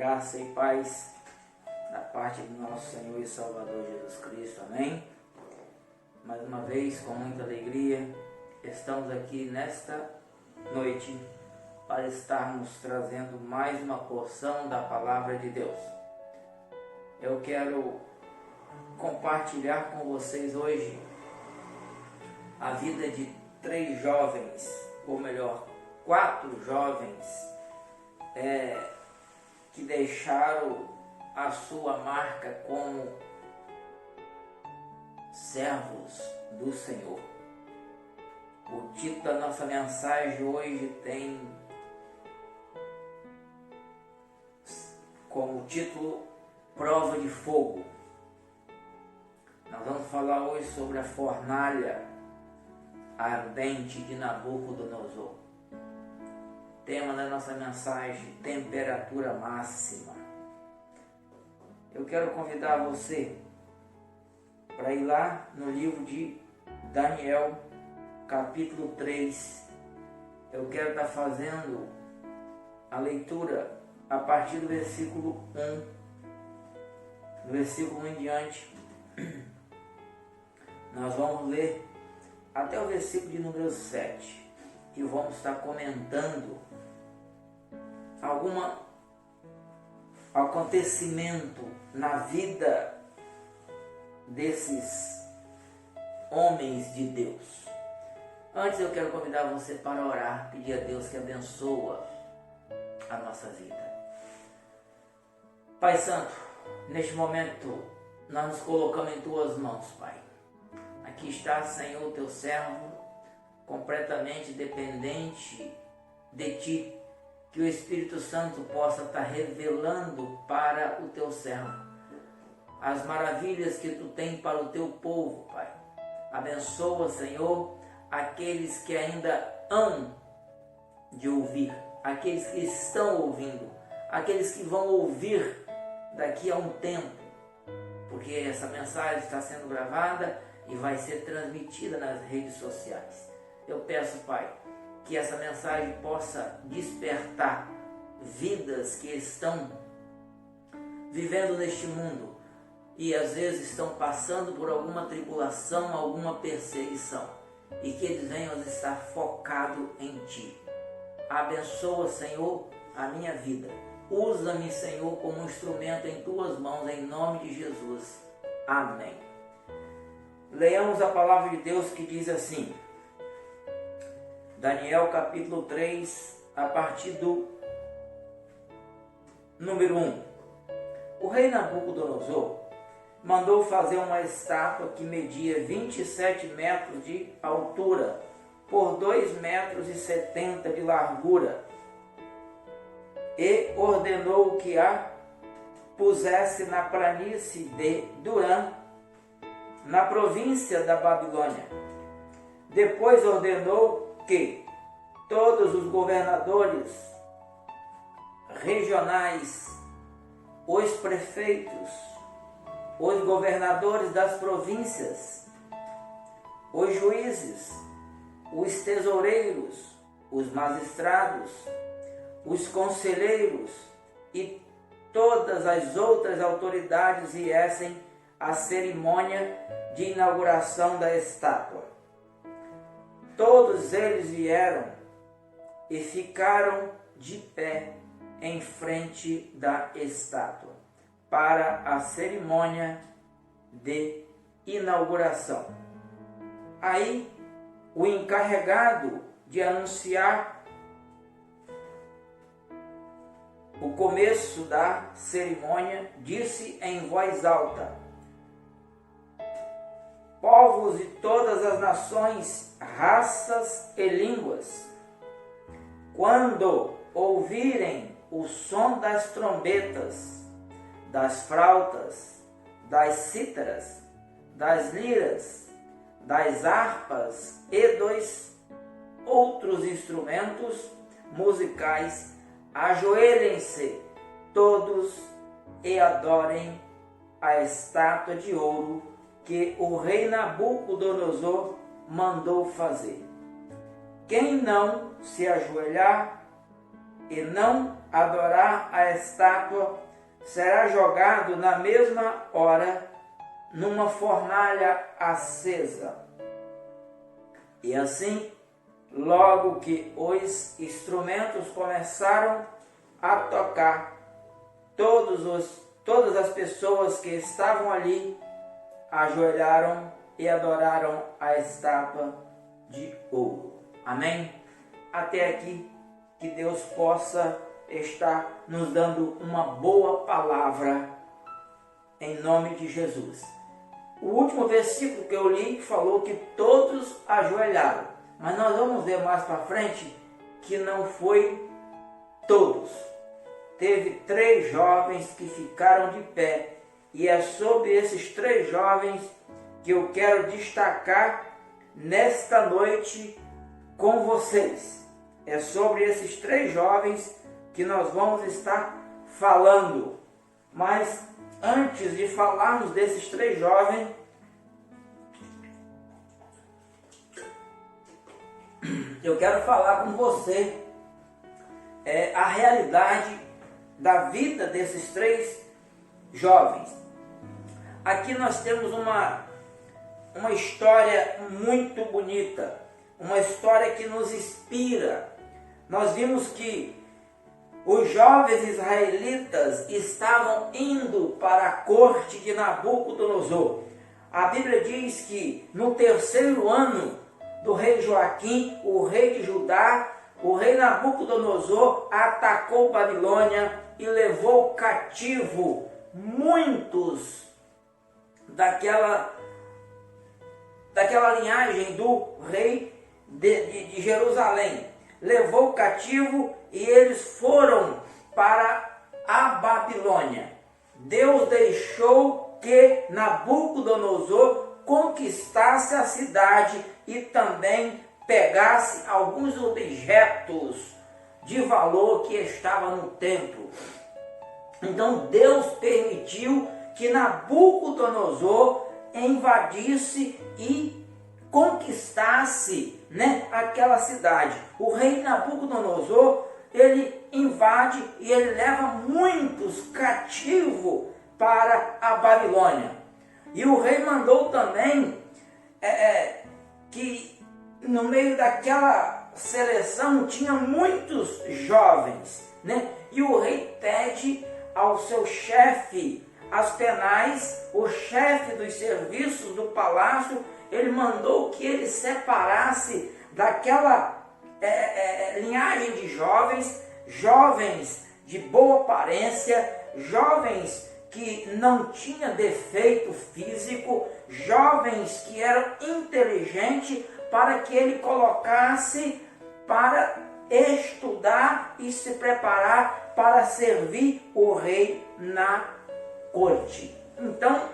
graça e paz da parte do nosso Senhor e Salvador Jesus Cristo, amém? Mais uma vez, com muita alegria, estamos aqui nesta noite para estarmos trazendo mais uma porção da Palavra de Deus. Eu quero compartilhar com vocês hoje a vida de 3 jovens, ou melhor, 4 jovens que deixaram a sua marca como servos do Senhor. O título da nossa mensagem hoje tem como título Prova de Fogo. Nós vamos falar hoje sobre a fornalha ardente de Nabucodonosor. Tema da nossa mensagem: temperatura máxima. Eu quero convidar você para ir lá no livro de Daniel, capítulo 3. Eu quero estar fazendo a leitura a partir do versículo 1. Do versículo 1 em diante, nós vamos ler até o versículo de número 7. E vamos estar comentando algum acontecimento na vida desses homens de Deus. Antes eu quero convidar você para orar, pedir a Deus que abençoa a nossa vida. Pai Santo, neste momento nós nos colocamos em Tuas mãos, Pai. Aqui está, Senhor, Teu servo, completamente dependente de Ti, que o Espírito Santo possa estar revelando para o Teu servo as maravilhas que Tu tem para o Teu povo, Pai. Abençoa, Senhor, aqueles que ainda hão de ouvir, aqueles que estão ouvindo, aqueles que vão ouvir daqui a um tempo, porque essa mensagem está sendo gravada e vai ser transmitida nas redes sociais. Eu peço, Pai, que essa mensagem possa despertar vidas que estão vivendo neste mundo e às vezes estão passando por alguma tribulação, alguma perseguição, e que eles venham estar focados em Ti. Abençoa, Senhor, a minha vida. Usa-me, Senhor, como um instrumento em Tuas mãos, em nome de Jesus. Amém. Leamos a palavra de Deus que diz assim, Daniel capítulo 3, a partir do número 1. O rei Nabucodonosor mandou fazer uma estátua que media 27 metros de altura por 2,70 metros de largura e ordenou que a pusesse na planície de Durã, na província da Babilônia. Depois ordenou que todos os governadores regionais, os prefeitos, os governadores das províncias, os juízes, os tesoureiros, os magistrados, os conselheiros e todas as outras autoridades viessem à cerimônia de inauguração da estátua. Todos eles vieram e ficaram de pé em frente da estátua para a cerimônia de inauguração. Aí, o encarregado de anunciar o começo da cerimônia disse em voz alta: povos de todas as nações, raças e línguas, quando ouvirem o som das trombetas, das flautas, das cítaras, das liras, das harpas e dos outros instrumentos musicais, ajoelhem-se todos e adorem a estátua de ouro que o rei Nabucodonosor mandou fazer. Quem não se ajoelhar e não adorar a estátua será jogado na mesma hora numa fornalha acesa. E assim, logo que os instrumentos começaram a tocar, todas as pessoas que estavam ali ajoelharam e adoraram a estátua de ouro. Amém? Até aqui, que Deus possa estar nos dando uma boa palavra em nome de Jesus. O último versículo que eu li falou que todos ajoelharam, mas nós vamos ver mais para frente que não foi todos. Teve 3 jovens que ficaram de pé, e é sobre esses 3 jovens que eu quero destacar nesta noite com vocês. É sobre esses 3 jovens que nós vamos estar falando. Mas antes de falarmos desses 3 jovens, eu quero falar com você a realidade da vida desses 3 jovens. Aqui nós temos uma história muito bonita, uma história que nos inspira. Nós vimos que os jovens israelitas estavam indo para a corte de Nabucodonosor. A Bíblia diz que no 3º ano do rei Joaquim, o rei de Judá, o rei Nabucodonosor atacou Babilônia e levou cativo muitos daquela linhagem do rei de Jerusalém. Levou cativo e eles foram para a Babilônia. Deus deixou que Nabucodonosor conquistasse a cidade e também pegasse alguns objetos de valor que estavam no templo. Então Deus permitiu que Nabucodonosor invadisse e conquistasse, aquela cidade. O rei Nabucodonosor, ele invade e ele leva muitos cativos para a Babilônia. E o rei mandou também que no meio daquela seleção tinha muitos jovens, E o rei pede ao seu chefe Aspenaz, o chefe dos serviços do palácio, ele mandou que ele separasse daquela linhagem de jovens de boa aparência, jovens que não tinham defeito físico, jovens que eram inteligentes, para que ele colocasse para estudar e se preparar para servir o rei na corte. Então,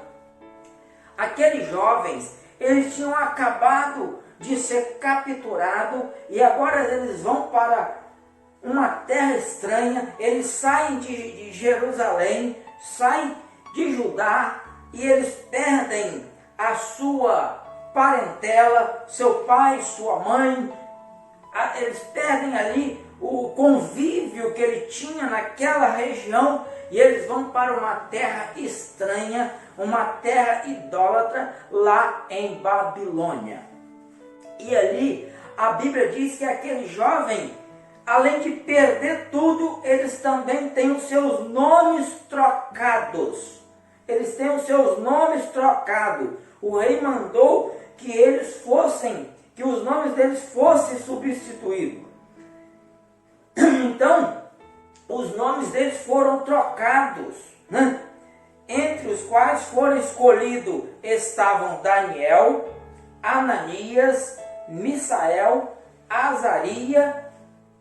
aqueles jovens, eles tinham acabado de ser capturados e agora eles vão para uma terra estranha. Eles saem de Jerusalém, saem de Judá e eles perdem a sua parentela, seu pai, sua mãe. Eles perdem ali o convívio que ele tinha naquela região e eles vão para uma terra estranha, uma terra idólatra lá em Babilônia. E ali a Bíblia diz que aquele jovem, além de perder tudo, eles também têm os seus nomes trocados. Eles têm os seus nomes trocados. O rei mandou que que os nomes deles fossem substituídos. Então, os nomes deles foram trocados, entre os quais foram escolhidos estavam Daniel, Ananias, Misael, Azaria,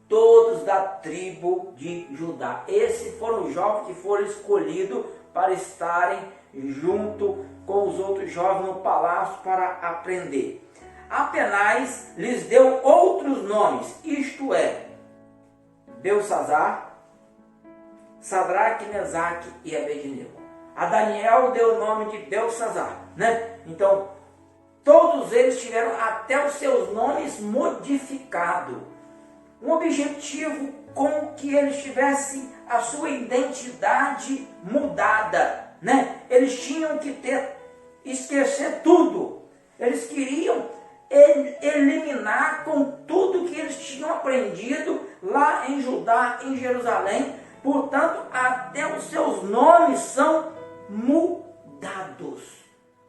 todos da tribo de Judá. Esses foram os jovens que foram escolhidos para estarem junto com os outros jovens no palácio para aprender. Aspenaz lhes deu outros nomes, isto é, Belsassar, Sadraque, Mesaque e Abednego. A Daniel deu o nome de Belsassar, Então, todos eles tiveram até os seus nomes modificados. Um objetivo com que eles tivessem a sua identidade mudada, né? Eles tinham que esquecer tudo. Eles queriam eliminar com tudo que eles tinham aprendido lá em Judá, em Jerusalém. Portanto, até os seus nomes são mudados,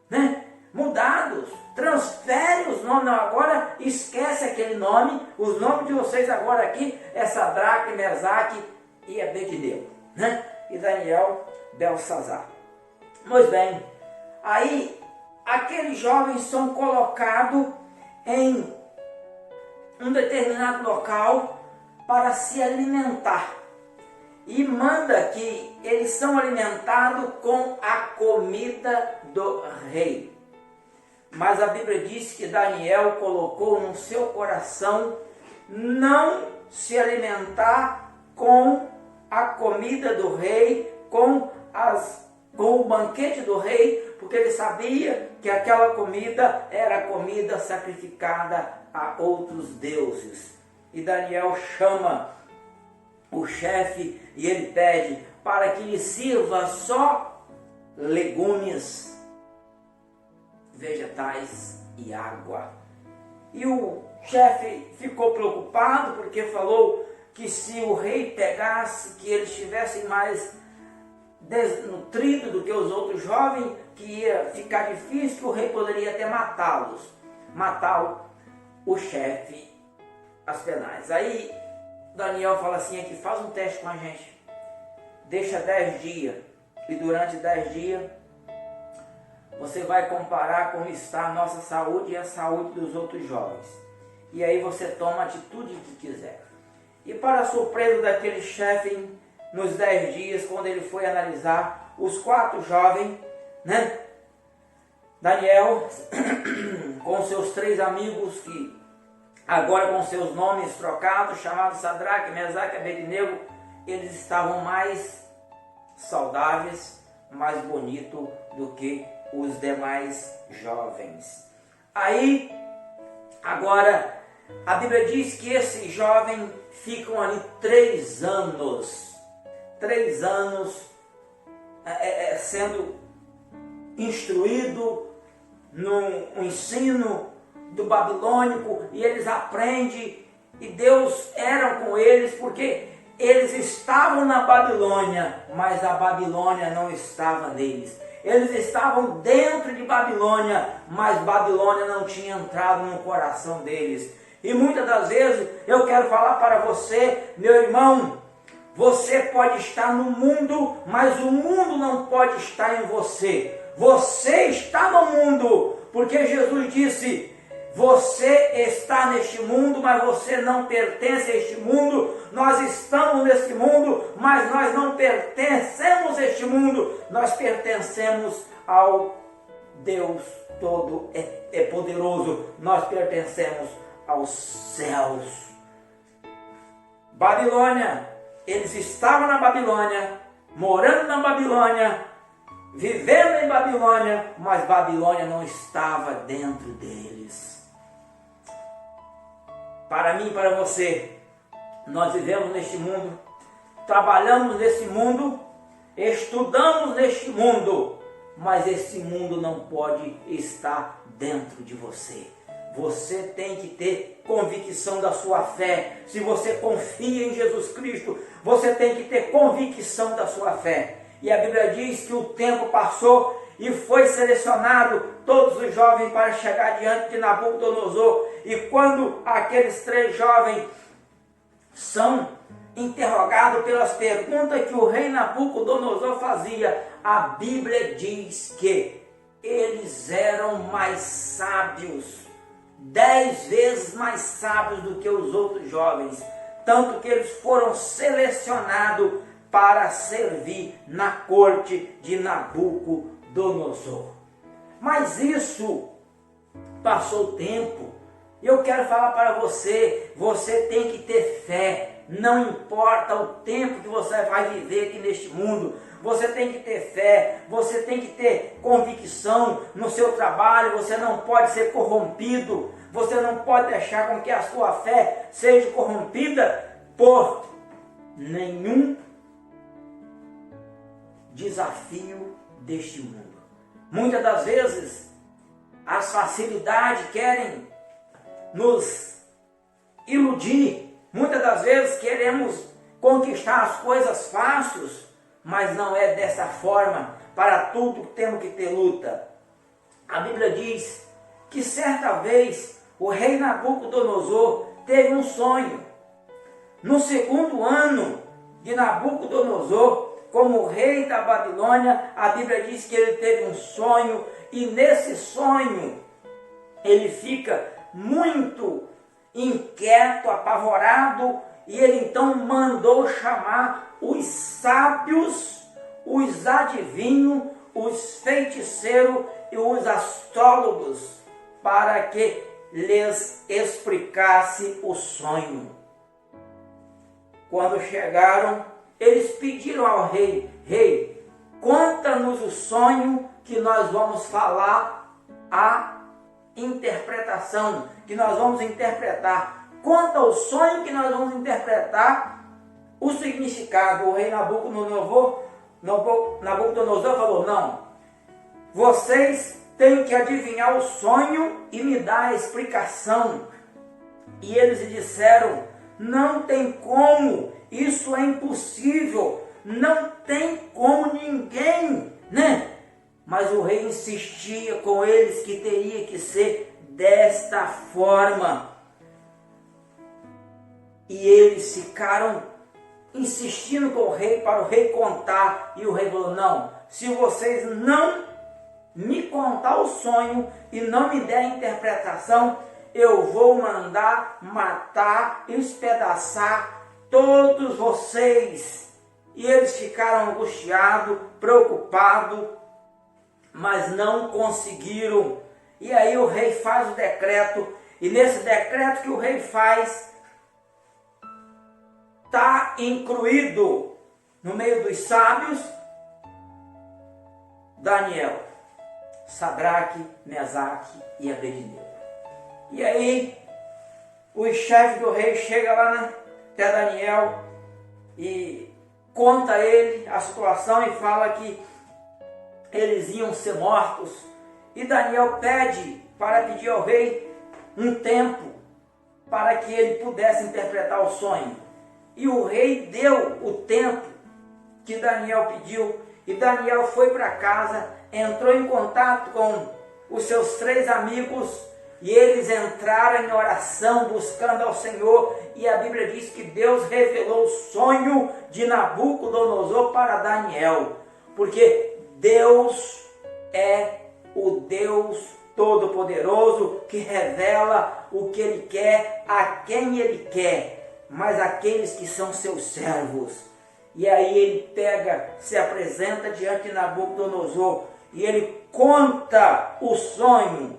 né? Mudados. Transfere os nomes. Não, agora esquece aquele nome. Os nomes de vocês agora aqui é Sadraque, Mesaque e Abednego, né? E Daniel, Belsazar. Pois bem, aí aqueles jovens são colocados em um determinado local para se alimentar. E manda que eles são alimentados com a comida do rei. Mas a Bíblia diz que Daniel colocou no seu coração não se alimentar com a comida do rei, com o banquete do rei, porque ele sabia que aquela comida era comida sacrificada a outros deuses. E Daniel chama o chefe e ele pede para que lhe sirva só legumes, vegetais e água. E o chefe ficou preocupado porque falou que se o rei pegasse, que eles estivessem mais desnutridos do que os outros jovens, que ia ficar difícil, que o rei poderia até matá-los, matar o chefe Aspenaz. Aí Daniel fala assim aqui, faz um teste com a gente, deixa 10 dias, e durante 10 dias você vai comparar como está a nossa saúde e a saúde dos outros jovens. E aí você toma a atitude que quiser. E para a surpresa daquele chefe, nos 10 dias, quando ele foi analisar os 4 jovens, né? Daniel, com seus 3 amigos, que agora com seus nomes trocados, chamados Sadraque, Mesaque e Abednego, eles estavam mais saudáveis, mais bonitos do que os demais jovens. Aí, agora, a Bíblia diz que esses jovens ficam ali 3 anos. 3 anos sendo instruído no ensino do babilônico, e eles aprendem, e Deus era com eles, porque eles estavam na Babilônia, mas a Babilônia não estava neles. Eles estavam dentro de Babilônia, mas Babilônia não tinha entrado no coração deles. E muitas das vezes eu quero falar para você, meu irmão, você pode estar no mundo, mas o mundo não pode estar em você. Você está no mundo, porque Jesus disse: você está neste mundo, mas você não pertence a este mundo. Nós estamos neste mundo, mas nós não pertencemos a este mundo. Nós pertencemos ao Deus todo é poderoso. Nós pertencemos aos céus. Babilônia, eles estavam na Babilônia, morando na Babilônia, vivendo em Babilônia, mas Babilônia não estava dentro deles. Para mim e para você, nós vivemos neste mundo, trabalhamos nesse mundo, estudamos neste mundo, mas esse mundo não pode estar dentro de você. Você tem que ter convicção da sua fé. Se você confia em Jesus Cristo, você tem que ter convicção da sua fé. E a Bíblia diz que o tempo passou e foi selecionado todos os jovens para chegar diante de Nabucodonosor. E quando aqueles 3 jovens são interrogados pelas perguntas que o rei Nabucodonosor fazia, a Bíblia diz que eles eram mais sábios, 10 vezes mais sábios do que os outros jovens, tanto que eles foram selecionados para servir na corte de Nabucodonosor. Mas isso passou o tempo. Eu quero falar para você, você tem que ter fé, não importa o tempo que você vai viver aqui neste mundo, você tem que ter fé, você tem que ter convicção no seu trabalho, você não pode ser corrompido, você não pode deixar com que a sua fé seja corrompida por nenhum desafio deste mundo. Muitas das vezes as facilidades querem nos iludir. Muitas das vezes queremos conquistar as coisas fáceis, mas não é dessa forma. Para tudo temos que ter luta. A Bíblia diz que certa vez o rei Nabucodonosor teve um sonho. No segundo ano de Nabucodonosor, como rei da Babilônia, a Bíblia diz que ele teve um sonho, e nesse sonho ele fica muito inquieto, apavorado, e ele então mandou chamar os sábios, os adivinhos, os feiticeiros e os astrólogos para que lhes explicasse o sonho. Quando chegaram, eles pediram ao rei: rei, conta-nos o sonho que nós vamos falar a interpretação, que nós vamos interpretar. Conta o sonho que nós vamos interpretar o significado. O rei Nabucodonosor falou: não, vocês têm que adivinhar o sonho e me dar a explicação. E eles lhe disseram: não tem como, isso é impossível, não tem como ninguém, né? Mas o rei insistia com eles que teria que ser desta forma. E eles ficaram insistindo com o rei para o rei contar. E o rei falou: não, se vocês não me contar o sonho e não me der a interpretação, eu vou mandar matar, espedaçar todos vocês. E eles ficaram angustiados, preocupados, mas não conseguiram. E aí o rei faz o decreto, e nesse decreto que o rei faz, está incluído no meio dos sábios Daniel, Sadraque, Mesaque e Abednego. E aí o chefe do rei chega lá até Daniel e conta a ele a situação e fala que eles iam ser mortos. E Daniel pede para pedir ao rei um tempo para que ele pudesse interpretar o sonho. E o rei deu o tempo que Daniel pediu. E Daniel foi para casa, entrou em contato com os seus 3 amigos, e eles entraram em oração buscando ao Senhor. E a Bíblia diz que Deus revelou o sonho de Nabucodonosor para Daniel, porque Deus é o Deus Todo-Poderoso que revela o que Ele quer, a quem Ele quer, mas aqueles que são seus servos. E aí ele pega, se apresenta diante de Nabucodonosor e ele conta o sonho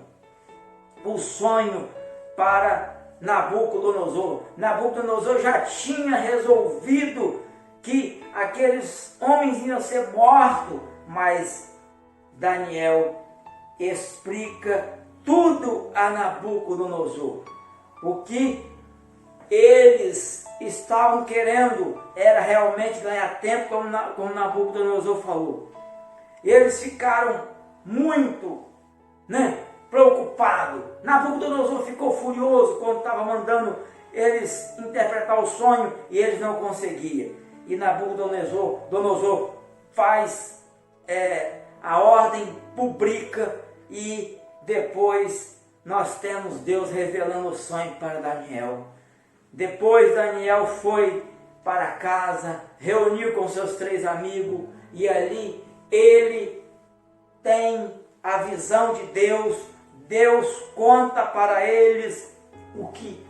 para Nabucodonosor. Nabucodonosor já tinha resolvido que aqueles homens iam ser mortos, mas Daniel explica tudo a Nabucodonosor. O que eles estavam querendo era realmente ganhar tempo, como Nabucodonosor falou. Eles ficaram muito preocupados. Nabucodonosor ficou furioso quando estava mandando eles interpretar o sonho e eles não conseguiam. E Nabucodonosor faz a ordem, publica, e depois nós temos Deus revelando o sonho para Daniel. Depois Daniel foi para casa, reuniu com seus 3 amigos, e ali ele tem a visão de Deus. Deus conta para eles o que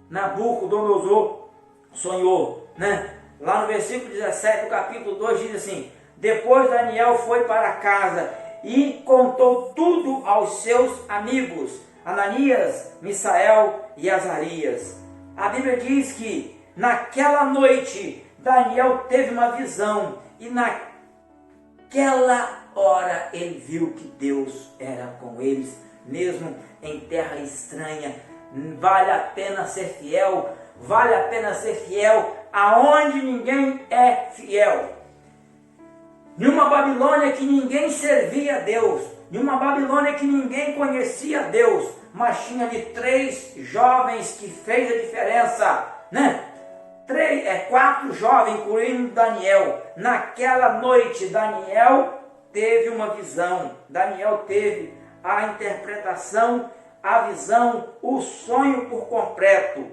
Nabucodonosor sonhou, Lá no versículo 17 do capítulo 2 diz assim: depois Daniel foi para casa e contou tudo aos seus amigos, Ananias, Misael e Azarias. A Bíblia diz que naquela noite Daniel teve uma visão, e naquela hora ele viu que Deus era com eles, mesmo em terra estranha. Vale a pena ser fiel aonde ninguém é fiel. Em uma Babilônia que ninguém servia a Deus, em uma Babilônia que ninguém conhecia a Deus, mas tinha ali 3 jovens que fez a diferença, né? 4 jovens, incluindo Daniel. Naquela noite, Daniel teve uma visão, Daniel teve a interpretação, a visão, o sonho por completo.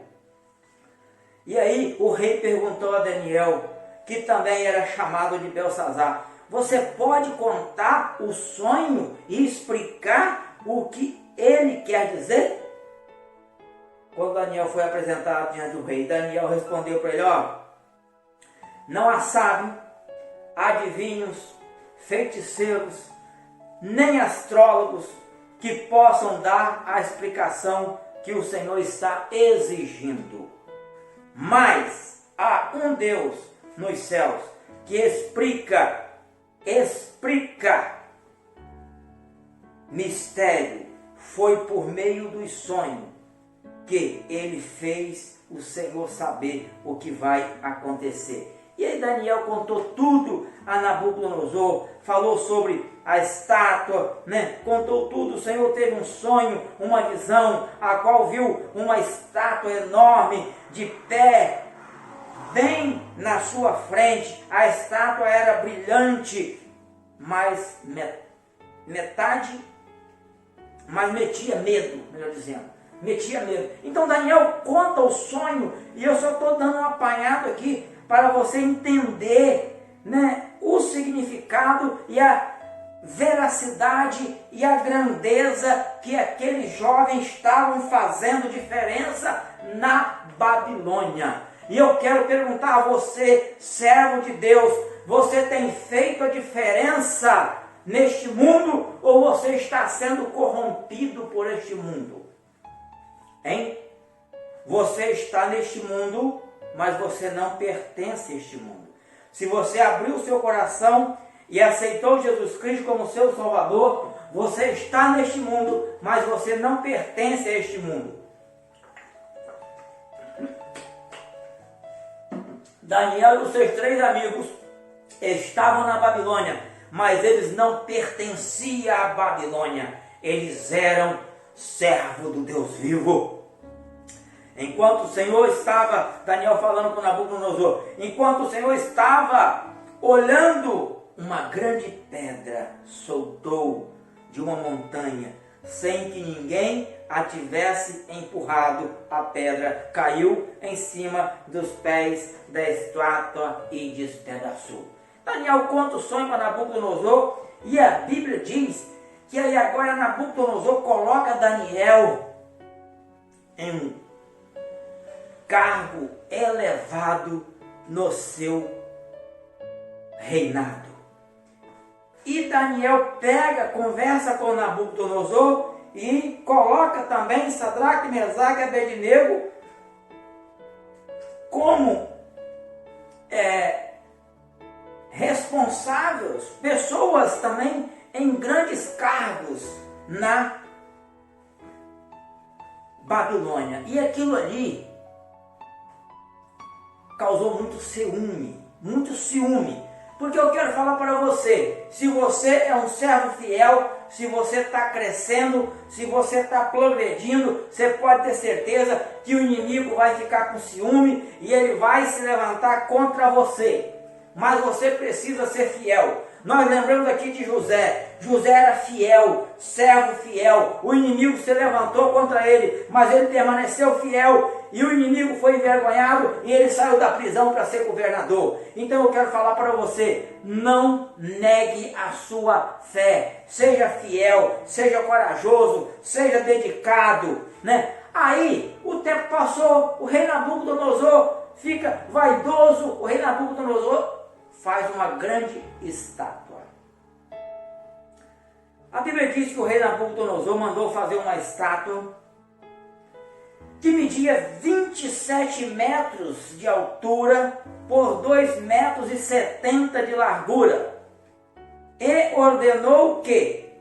E aí o rei perguntou a Daniel, que também era chamado de Beltesazar: você pode contar o sonho e explicar o que ele quer dizer? Quando Daniel foi apresentado diante do rei, Daniel respondeu para ele: não há sábio, adivinhos, feiticeiros, nem astrólogos que possam dar a explicação que o Senhor está exigindo. Mas há um Deus nos céus que explica mistério. Foi por meio dos sonhos que ele fez o Senhor saber o que vai acontecer. E aí Daniel contou tudo a Nabucodonosor, falou sobre a estátua, né? Contou tudo. O Senhor teve um sonho, uma visão, a qual viu uma estátua enorme de pé, bem na sua frente. A estátua era brilhante, mas metia medo, melhor dizendo. Metia medo. Então Daniel conta o sonho, e eu só estou dando um apanhado aqui para você entender, né, o significado e a veracidade e a grandeza que aqueles jovens estavam fazendo diferença na Babilônia. E eu quero perguntar a você, servo de Deus: você tem feito a diferença neste mundo, ou você está sendo corrompido por este mundo? Hein? Você está neste mundo, mas você não pertence a este mundo. Se você abriu o seu coração e aceitou Jesus Cristo como seu Salvador, você está neste mundo, mas você não pertence a este mundo. Daniel e os seus 3 amigos estavam na Babilônia, mas eles não pertenciam à Babilônia. Eles eram servos do Deus vivo. Enquanto o Senhor estava, Daniel falando com Nabucodonosor, enquanto o Senhor estava olhando, uma grande pedra soltou de uma montanha, sem que ninguém a tivesse empurrado. A pedra caiu em cima dos pés da estátua e despedaçou. Daniel conta o sonho para Nabucodonosor, e a Bíblia diz que aí agora Nabucodonosor coloca Daniel em um cargo elevado no seu reinado. E Daniel conversa com Nabucodonosor e coloca também Sadraque, Mesaque e Abednego como responsáveis, pessoas também em grandes cargos na Babilônia. E aquilo ali causou muito ciúme, porque eu quero falar para você: se você é um servo fiel, se você está crescendo, se você está progredindo, você pode ter certeza que o inimigo vai ficar com ciúme e ele vai se levantar contra você. Mas você precisa ser fiel. Nós lembramos aqui de José. José era fiel, servo fiel. O inimigo se levantou contra ele, mas ele permaneceu fiel. E o inimigo foi envergonhado e ele saiu da prisão para ser governador. Então eu quero falar para você: não negue a sua fé. Seja fiel, seja corajoso, seja dedicado, né? Aí o tempo passou, o rei Nabucodonosor fica vaidoso. O rei Nabucodonosor faz uma grande estátua. A Bíblia diz que o rei Nabucodonosor mandou fazer uma estátua que media 27 metros de altura por 2,70 metros de largura, e ordenou que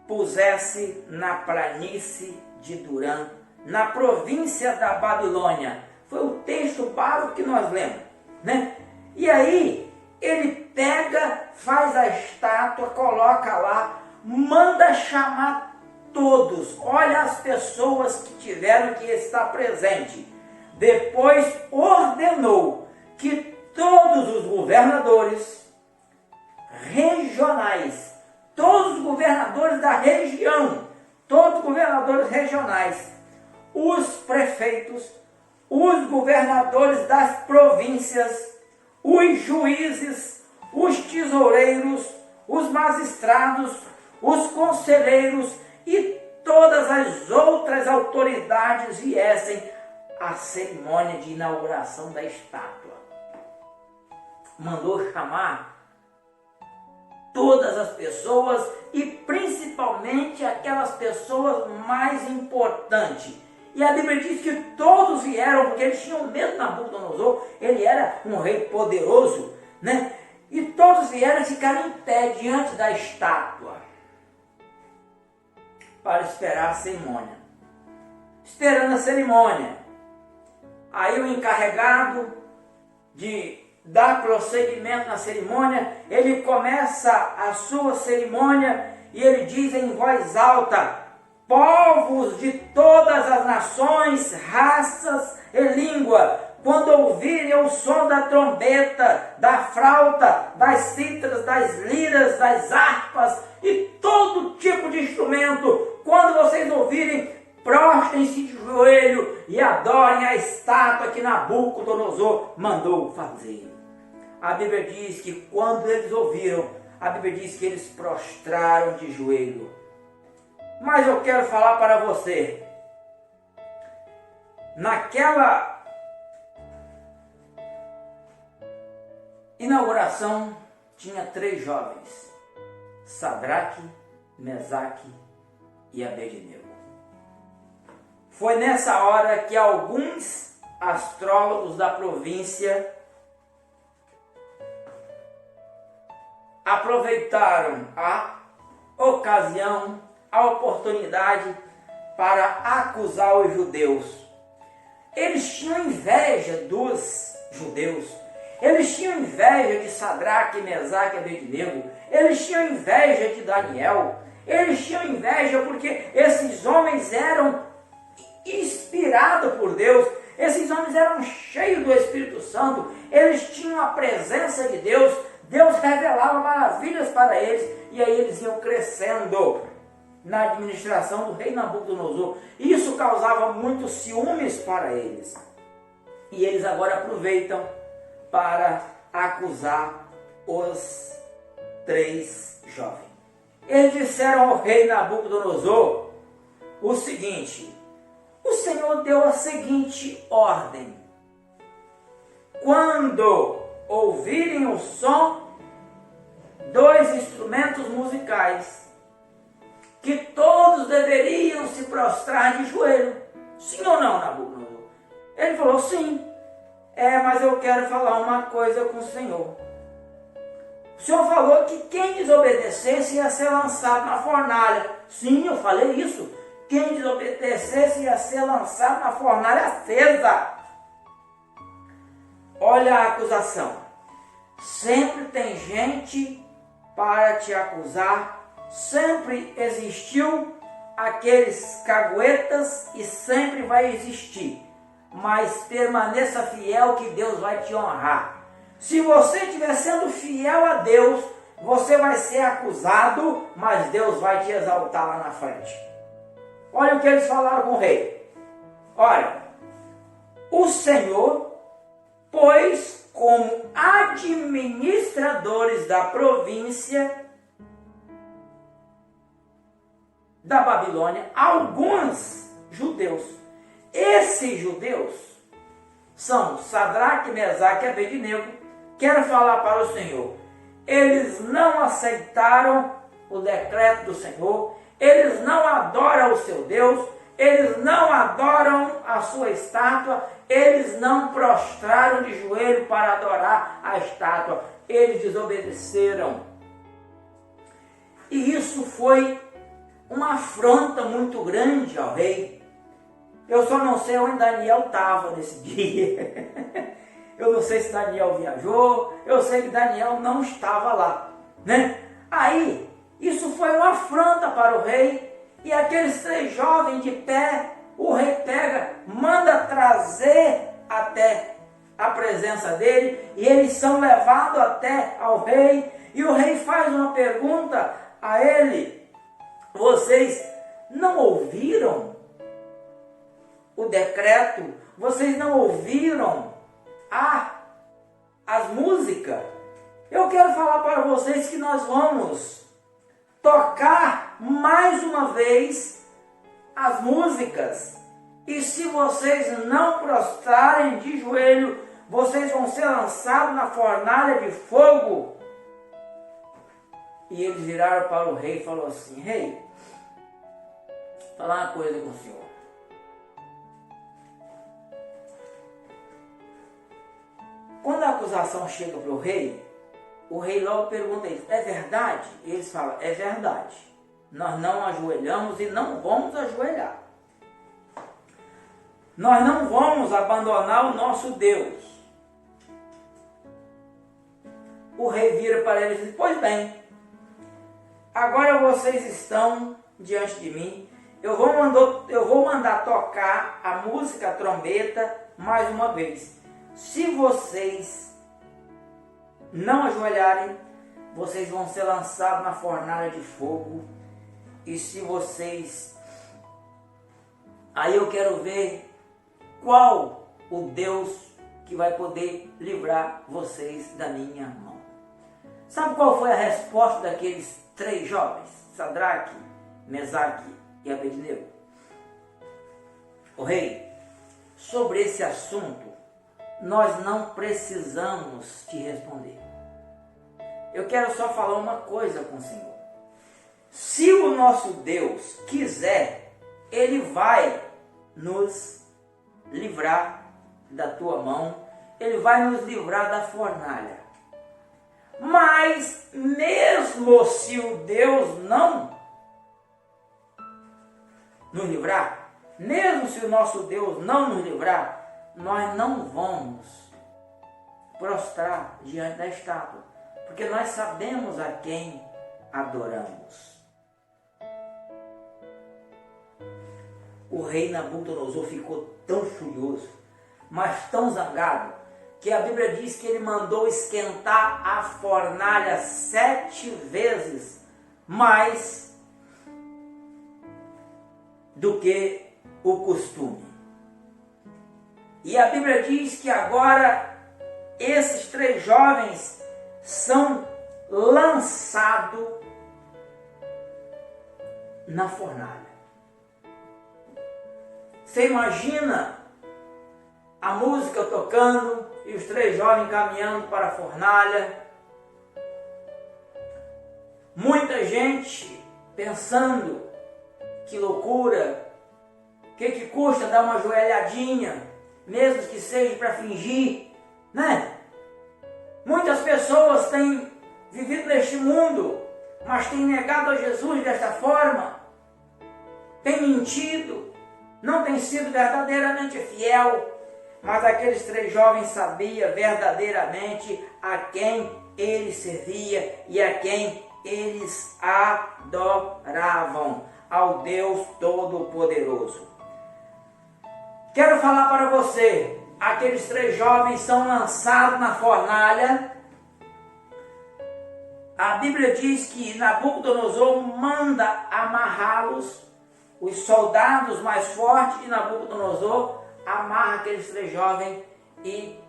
pusesse na planície de Durã, na província da Babilônia. Foi o texto básico que nós lemos, né? E aí ele pega, faz a estátua, coloca lá, manda chamar todos. Olha as pessoas que tiveram que estar presente. Depois ordenou que todos os governadores regionais, todos os governadores da região, todos os governadores regionais, os prefeitos, os governadores das províncias, os juízes, os tesoureiros, os magistrados, os conselheiros e todas as outras autoridades viessem à cerimônia de inauguração da estátua. Mandou chamar todas as pessoas e principalmente aquelas pessoas mais importantes. E a Bíblia diz que todos vieram, porque eles tinham medo de Nabucodonosor, ele era um rei poderoso, né? E todos vieram e ficaram em pé diante da estátua para esperar a cerimônia. Esperando a cerimônia. Aí o encarregado de dar prosseguimento na cerimônia, ele começa a sua cerimônia e ele diz em voz alta: povos de todas as nações, raças e língua, quando ouvirem o som da trombeta, da flauta, das cítaras, das liras, das harpas e todo tipo de instrumento, quando vocês ouvirem, prostrem-se de joelho e adorem a estátua que Nabucodonosor mandou fazer. A Bíblia diz que quando eles ouviram, a Bíblia diz que eles prostraram de joelho. Mas eu quero falar para você, naquela inauguração tinha 3 jovens, Sadraque, Mesaque e Abednego. Foi nessa hora que alguns astrólogos da província aproveitaram a ocasião, a oportunidade para acusar os judeus. Eles tinham inveja dos judeus. Eles tinham inveja de Sadraque, Mesaque e Abednego. Eles tinham inveja de Daniel. Eles tinham inveja porque esses homens eram inspirados por Deus. Esses homens eram cheios do Espírito Santo. Eles tinham a presença de Deus. Deus revelava maravilhas para eles. E aí eles iam crescendo na administração do rei Nabucodonosor. Isso causava muitos ciúmes para eles. E eles agora aproveitam para acusar os 3 jovens. Eles disseram ao rei Nabucodonosor o seguinte: o Senhor deu a seguinte ordem: quando ouvirem o som dos instrumentos musicais, que todos deveriam se prostrar de joelho. Sim ou não, Nabucodonosor? Ele falou: sim. Mas eu quero falar uma coisa com o Senhor. O Senhor falou que quem desobedecesse ia ser lançado na fornalha. Sim, eu falei isso. Quem desobedecesse ia ser lançado na fornalha acesa. Olha a acusação. Sempre tem gente para te acusar. Sempre existiu aqueles caguetas e sempre vai existir. Mas permaneça fiel que Deus vai te honrar. Se você estiver sendo fiel a Deus, você vai ser acusado, mas Deus vai te exaltar lá na frente. Olha o que eles falaram com o rei. Olha, o Senhor, pois como administradores da província da Babilônia, alguns judeus. Esses judeus são Sadraque, Mesaque e Abednego. Quero falar para o Senhor. Eles não aceitaram o decreto do Senhor. Eles não adoram o seu Deus. Eles não adoram a sua estátua. Eles não prostraram de joelho para adorar a estátua. Eles desobedeceram. E isso foi uma afronta muito grande ao rei. Eu só não sei onde Daniel estava nesse dia. Eu não sei se Daniel viajou, eu sei que Daniel não estava lá, né? Aí, isso foi uma afronta para o rei, e aqueles 3 jovens de pé, o rei pega, manda trazer até a presença dele, e eles são levados até ao rei, e o rei faz uma pergunta a ele: vocês não ouviram o decreto? Vocês não ouviram as músicas? Eu quero falar para vocês que nós vamos tocar mais uma vez as músicas, e se vocês não prostrarem de joelho, vocês vão ser lançados na fornalha de fogo. E eles viraram para o rei e falaram assim: rei, vou falar uma coisa com o senhor. Quando a acusação chega para o rei logo pergunta a eles: é verdade? E eles falam: é verdade. Nós não ajoelhamos e não vamos ajoelhar. Nós não vamos abandonar o nosso Deus. O rei vira para eles e diz: pois bem, agora vocês estão diante de mim. Eu vou mandar tocar a música, a trombeta, mais uma vez. Se vocês não ajoelharem, vocês vão ser lançados na fornalha de fogo. E se vocês... Aí eu quero ver qual o Deus que vai poder livrar vocês da minha mão. Sabe qual foi a resposta daqueles 3 jovens? Sadraque, Mesaque e Abednego. O rei, sobre esse assunto, nós não precisamos te responder. Eu quero só falar uma coisa com o Senhor. Se o nosso Deus quiser, Ele vai nos livrar da tua mão, Ele vai nos livrar da fornalha. Mas mesmo se o Deus não nos livrar, mesmo se o nosso Deus não nos livrar, nós não vamos prostrar diante da estátua, porque nós sabemos a quem adoramos. O rei Nabucodonosor ficou tão furioso, mas tão zangado, que a Bíblia diz que ele mandou esquentar a fornalha 7 vezes mais do que o costume. E a Bíblia diz que agora esses 3 jovens são lançados na fornalha. Você imagina a música tocando e os 3 jovens caminhando para a fornalha. Muita gente pensando: que loucura, que custa dar uma joelhadinha, mesmo que seja para fingir, né? Muitas pessoas têm vivido neste mundo, mas têm negado a Jesus desta forma, têm mentido, não têm sido verdadeiramente fiel. Mas aqueles 3 jovens sabiam verdadeiramente a quem eles serviam e a quem eles adoravam, ao Deus Todo-Poderoso. Quero falar para você, aqueles 3 jovens são lançados na fornalha. A Bíblia diz que Nabucodonosor manda amarrá-los, os soldados mais fortes de Nabucodonosor amarram aqueles 3 jovens e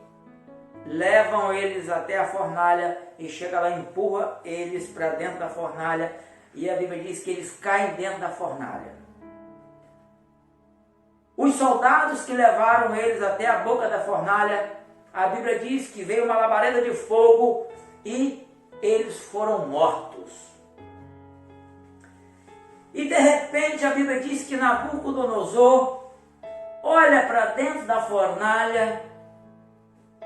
levam eles até a fornalha, e chega lá, empurra eles para dentro da fornalha, e a Bíblia diz que eles caem dentro da fornalha. Os soldados que levaram eles até a boca da fornalha, a Bíblia diz que veio uma labareda de fogo e eles foram mortos. E de repente a Bíblia diz que Nabucodonosor olha para dentro da fornalha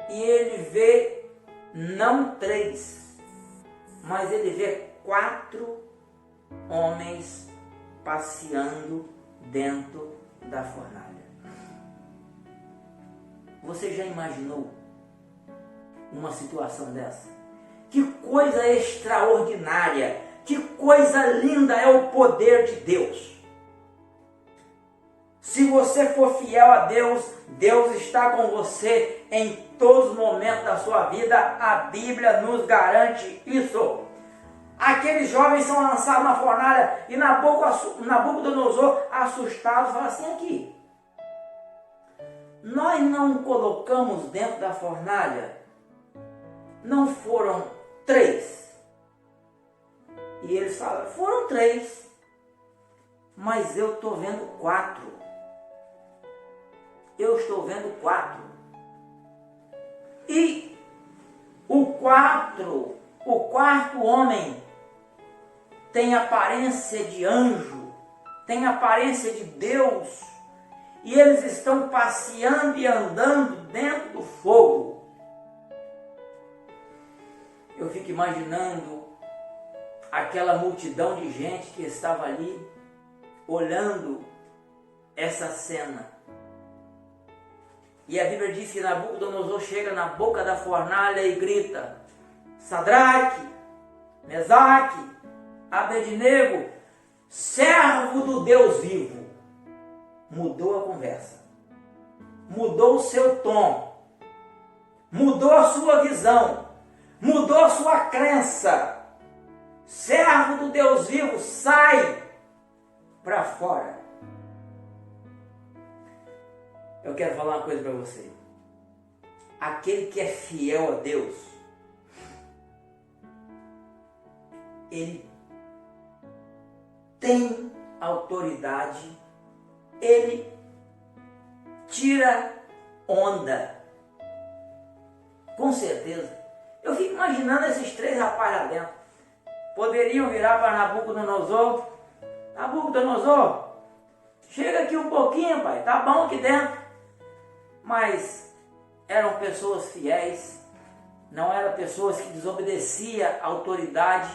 e ele vê não 3, mas ele vê 4 homens passeando dentro da fornalha. Você já imaginou uma situação dessa? Que coisa extraordinária, que coisa linda é o poder de Deus. Se você for fiel a Deus, Deus está com você em todos os momentos da sua vida. A Bíblia nos garante isso. Aqueles jovens são lançados na fornalha e Nabucodonosor, assustado, fala assim: aqui, nós não colocamos dentro da fornalha, não foram 3? E eles falam: foram 3, mas eu estou vendo 4. Eu estou vendo 4. E o quarto homem tem aparência de anjo, tem aparência de Deus, e eles estão passeando e andando dentro do fogo. Eu fico imaginando aquela multidão de gente que estava ali, olhando essa cena. E a Bíblia diz que Nabucodonosor chega na boca da fornalha e grita: Sadraque, Mesaque, Abednego, servo do Deus vivo. Mudou a conversa, mudou o seu tom, mudou a sua visão, mudou a sua crença. Servo do Deus vivo, sai para fora. Eu quero falar uma coisa para você. Aquele que é fiel a Deus, ele tem autoridade, ele tira onda. Com certeza. Eu fico imaginando esses 3 rapazes lá dentro. Poderiam virar para Nabucodonosor: Nabucodonosor, chega aqui um pouquinho, pai, tá bom aqui dentro. Mas eram pessoas fiéis, não eram pessoas que desobedeciam a autoridade.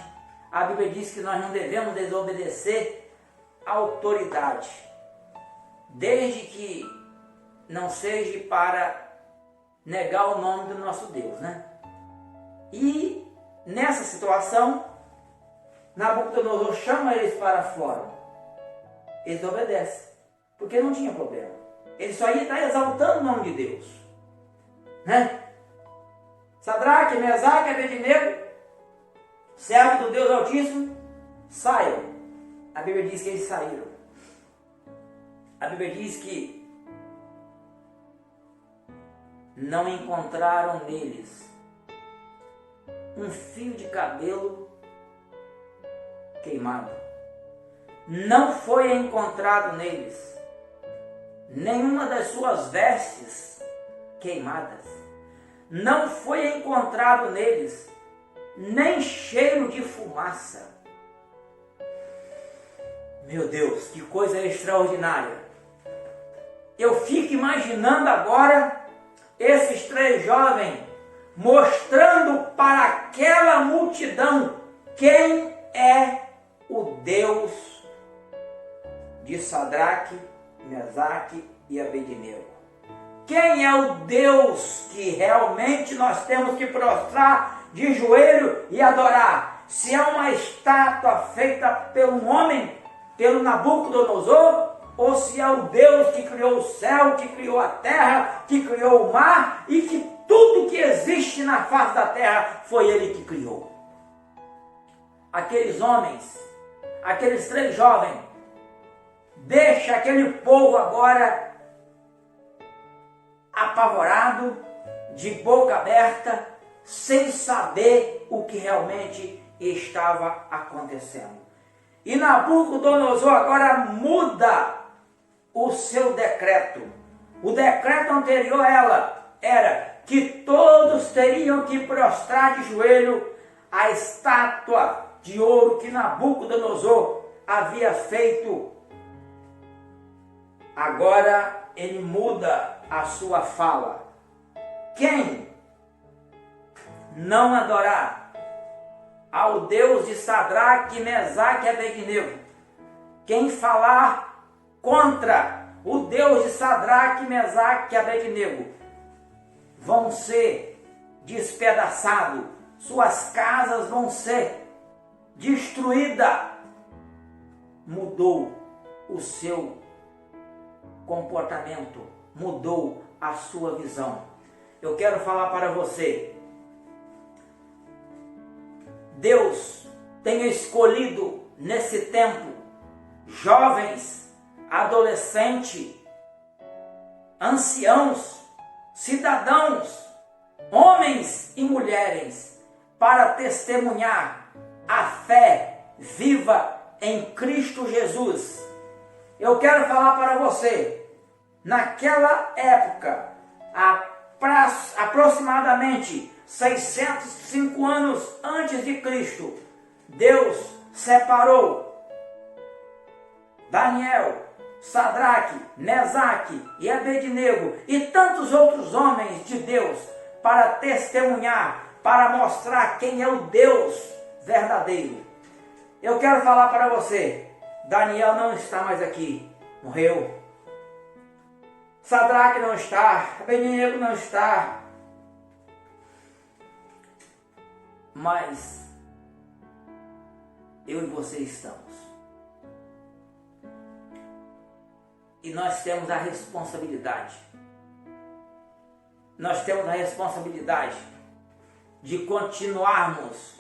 A Bíblia diz que nós não devemos desobedecer a autoridade, desde que não seja para negar o nome do nosso Deus, né? E nessa situação, Nabucodonosor chama eles para fora. Eles obedecem, porque não tinha problema. Ele só ia estar exaltando o nome de Deus, né? Sadraque, Mesaque, Abednego, servo do Deus Altíssimo, saiam. A Bíblia diz que eles saíram. A Bíblia diz que não encontraram neles um fio de cabelo queimado. Não foi encontrado neles nenhuma das suas vestes queimadas. Não foi encontrado neles nem cheiro de fumaça. Meu Deus, que coisa extraordinária. Eu fico imaginando agora esses 3 jovens mostrando para aquela multidão quem é o Deus de Sadraque, Mesaque e Abednego. Quem é o Deus que realmente nós temos que prostrar de joelho e adorar? Se é uma estátua feita por um homem, pelo Nabucodonosor, ou se é o Deus que criou o céu, que criou a terra, que criou o mar e que tudo que existe na face da terra foi Ele que criou. Aqueles homens, aqueles 3 jovens, deixa aquele povo agora apavorado, de boca aberta, sem saber o que realmente estava acontecendo. E Nabucodonosor agora muda o seu decreto. O decreto anterior era que todos teriam que prostrar de joelho a estátua de ouro que Nabucodonosor havia feito. Agora ele muda a sua fala. Quem não adorar ao Deus de Sadraque, Mesaque e Abednego, quem falar contra o Deus de Sadraque, Mesaque e Abednego, vão ser despedaçados, suas casas vão ser destruídas. Mudou o seu comportamento, mudou a sua visão. Eu quero falar para você, Deus tem escolhido nesse tempo jovens, adolescentes, anciãos, cidadãos, homens e mulheres, para testemunhar a fé viva em Cristo Jesus. Eu quero falar para você, naquela época, aproximadamente 605 anos antes de Cristo, Deus separou Daniel, Sadraque, Mesaque e Abednego e tantos outros homens de Deus para testemunhar, para mostrar quem é o Deus verdadeiro. Eu quero falar para você, Daniel não está mais aqui, morreu. Sadraque não está, Abednego não está. Mas eu e você estamos. E nós temos a responsabilidade. Nós temos a responsabilidade de continuarmos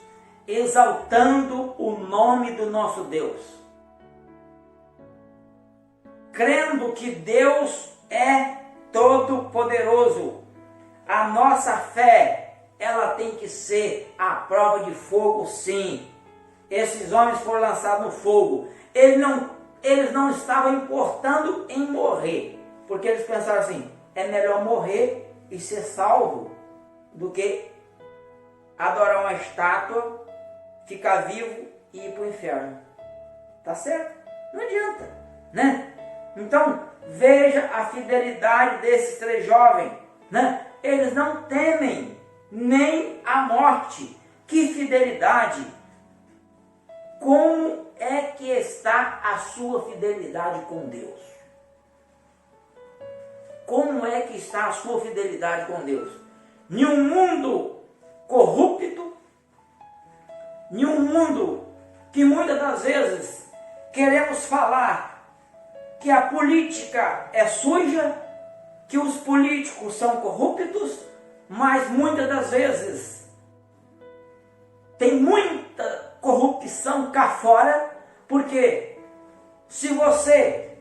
exaltando o nome do nosso Deus. Crendo que Deus é todo-poderoso. A nossa fé, ela tem que ser à prova de fogo, sim. Esses homens foram lançados no fogo. Eles não estavam importando em morrer, porque eles pensaram assim, é melhor morrer e ser salvo do que adorar uma estátua, ficar vivo e ir para o inferno. Tá certo? Não adianta, né? Então, veja a fidelidade desses três jovens, né? Eles não temem nem a morte. Que fidelidade! Como é que está a sua fidelidade com Deus? Como é que está a sua fidelidade com Deus? Em um mundo corrupto, em um mundo que muitas das vezes queremos falar que a política é suja, que os políticos são corruptos, mas muitas das vezes tem muita corrupção cá fora, porque se você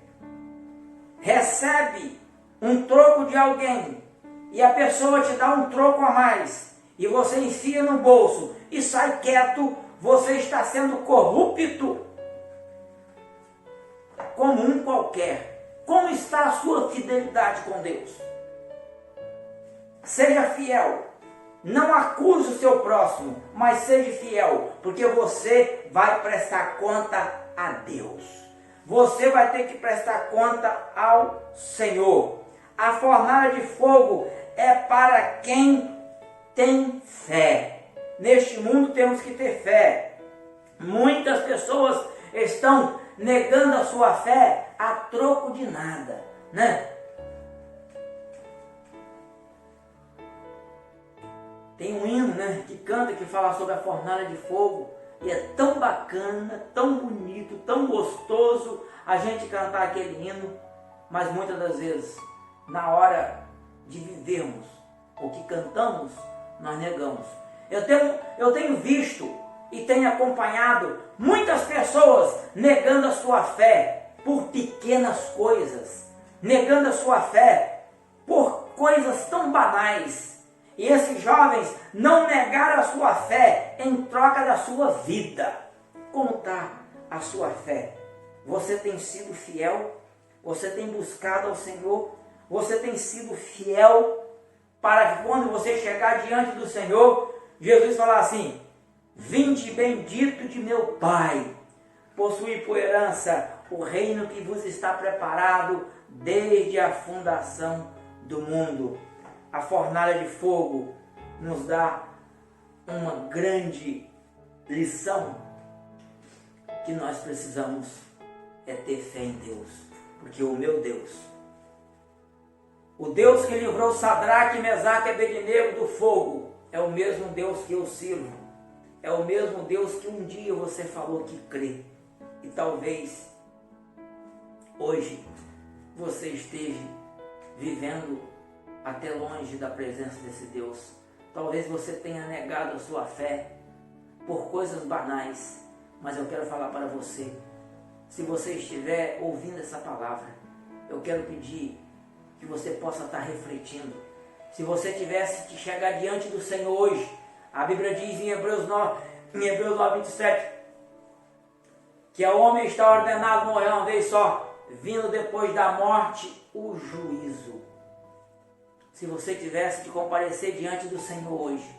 recebe um troco de alguém e a pessoa te dá um troco a mais e você enfia no bolso e sai quieto, você está sendo corrupto como um qualquer. Como está a sua fidelidade com Deus? Seja fiel. Não acuse o seu próximo, mas seja fiel, porque você vai prestar conta a Deus. Você vai ter que prestar conta ao Senhor. A fornalha de fogo é para quem tem fé. Neste mundo temos que ter fé. Muitas pessoas estão negando a sua fé a troco de nada, né? Tem um hino, né, que canta, que fala sobre a fornalha de fogo, e é tão bacana, tão bonito, tão gostoso a gente cantar aquele hino, mas muitas das vezes, na hora de vivermos o que cantamos, nós negamos. Eu tenho visto e tenho acompanhado muitas pessoas negando a sua fé por pequenas coisas, negando a sua fé por coisas tão banais. E esses jovens não negaram a sua fé em troca da sua vida. Como está a sua fé? Você tem sido fiel? Você tem buscado ao Senhor? Você tem sido fiel para que quando você chegar diante do Senhor, Jesus falar assim: vinde bendito de meu Pai, possuí por herança o reino que vos está preparado desde a fundação do mundo. A fornalha de fogo nos dá uma grande lição, que nós precisamos é ter fé em Deus, porque o meu Deus O Deus que livrou Sadraque, Mesaque e Abednego do fogo é o mesmo Deus que eu sirvo. É o mesmo Deus que um dia você falou que crê. E talvez hoje você esteja vivendo até longe da presença desse Deus. Talvez você tenha negado a sua fé por coisas banais. Mas eu quero falar para você, se você estiver ouvindo essa palavra, eu quero pedir que você possa estar refletindo. Se você tivesse que chegar diante do Senhor hoje, a Bíblia diz em Hebreus 9:27, que ao homem está ordenado morrer uma vez só, vindo depois da morte o juízo. Se você tivesse que comparecer diante do Senhor hoje,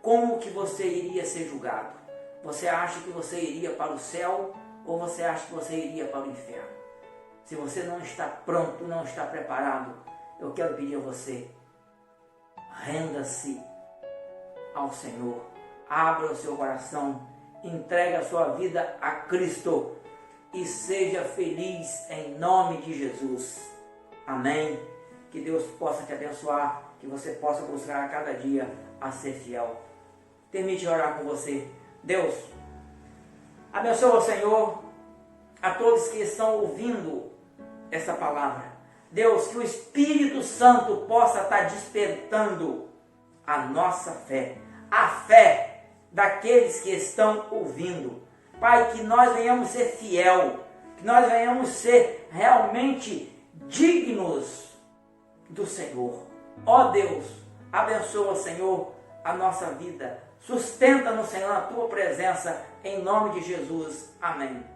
como que você iria ser julgado? Você acha que você iria para o céu ou você acha que você iria para o inferno? Se você não está pronto, não está preparado, eu quero pedir a você, renda-se ao Senhor, abra o seu coração, entregue a sua vida a Cristo e seja feliz em nome de Jesus. Amém? Que Deus possa te abençoar, que você possa buscar a cada dia a ser fiel. Permite orar com você. Deus, abençoa o Senhor a todos que estão ouvindo essa palavra. Deus, que o Espírito Santo possa estar despertando a nossa fé, a fé daqueles que estão ouvindo. Pai, que nós venhamos ser fiel, que nós venhamos ser realmente dignos do Senhor. Ó Deus, abençoa, Senhor, a nossa vida. Sustenta-nos, Senhor, na tua presença, em nome de Jesus. Amém.